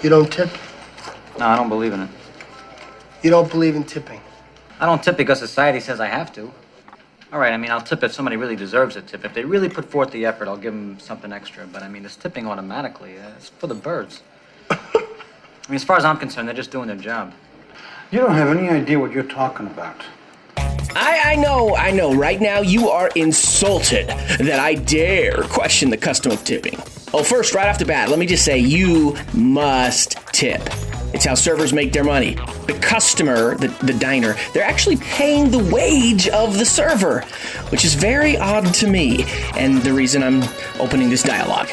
You don't tip? No, I don't believe in it. You don't believe in tipping? I don't tip because society says I have to. All right, I mean, I'll tip if somebody really deserves a tip. If they really put forth the effort, I'll give them something extra. But, I mean, this tipping automatically, it's for the birds. I mean, as far as I'm concerned, they're just doing their job. You don't have any idea what you're talking about. I know. Right now, you are insulted that I dare question the custom of tipping. Well, first, right off the bat, let me just say you must tip. It's how servers make their money. The customer, the diner, they're actually paying the wage of the server, which is very odd to me, and the reason I'm opening this dialogue.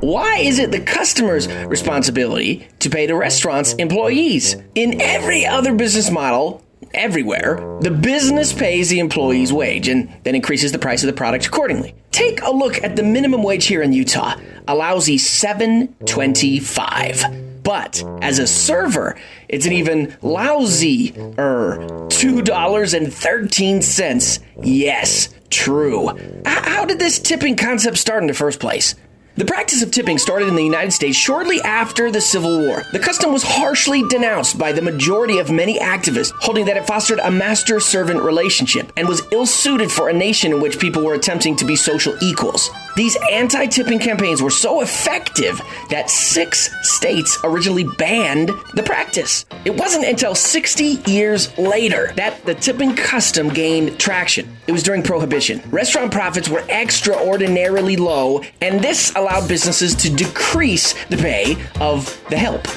Why is it the customer's responsibility to pay the restaurant's employees? In every other business model, everywhere, the business pays the employee's wage and then increases the price of the product accordingly. Take a look at the minimum wage here in Utah, a lousy $7.25. But as a server, it's an even lousier $2.13. Yes, true. How did this tipping concept start in the first place? The practice of tipping started in the United States shortly after the Civil War. The custom was harshly denounced by the majority of many activists, holding that it fostered a master-servant relationship and was ill-suited for a nation in which people were attempting to be social equals. These anti-tipping campaigns were so effective that 6 states originally banned the practice. It wasn't until 60 years later that the tipping custom gained traction. It was during Prohibition. Restaurant profits were extraordinarily low, and this allowed businesses to decrease the pay of the help.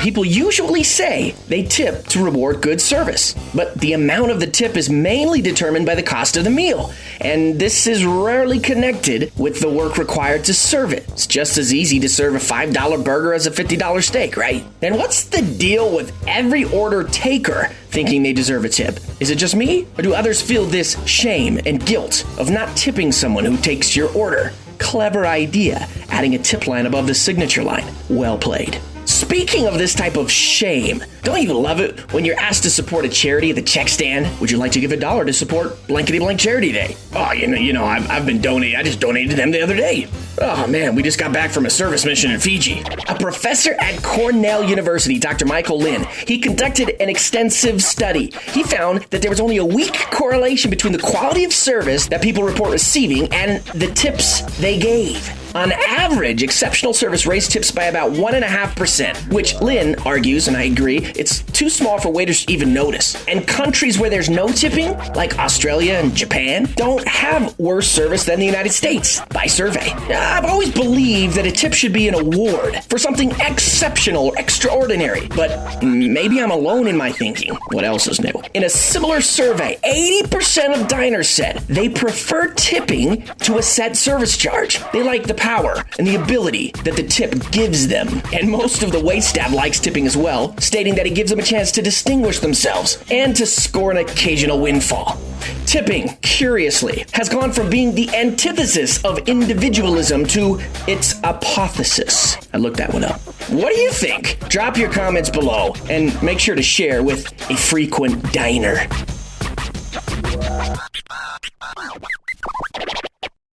People usually say they tip to reward good service, but the amount of the tip is mainly determined by the cost of the meal, and this is rarely connected with the work required to serve it. It's just as easy to serve a $5 burger as a $50 steak, right? And what's the deal with every order taker thinking they deserve a tip? Is it just me, or do others feel this shame and guilt of not tipping someone who takes your order? Clever idea, adding a tip line above the signature line. Well played. Speaking of this type of shame, don't you love it when you're asked to support a charity at the check stand? Would you like to give $1 to support blankety blank charity day? Oh, I've been donating. I just donated to them the other day. Oh man, we just got back from a service mission in Fiji. A professor at Cornell University, Dr. Michael Lin, he conducted an extensive study. He found that there was only a weak correlation between the quality of service that people report receiving and the tips they gave. On average, exceptional service raised tips by about 1.5%, which Lin argues, and I agree, it's too small for waiters to even notice. And countries where there's no tipping, like Australia and Japan, don't have worse service than the United States, by survey. I've always believed that a tip should be an award for something exceptional or extraordinary, but maybe I'm alone in my thinking. What else is new? In a similar survey, 80% of diners said they prefer tipping to a set service charge. They like the power and the ability that the tip gives them. And most of the waitstaff likes tipping as well, stating that it gives them a chance to distinguish themselves and to score an occasional windfall. Tipping, curiously, has gone from being the antithesis of individualism to its apotheosis. I looked that one up. What do you think? Drop your comments below and make sure to share with a frequent diner.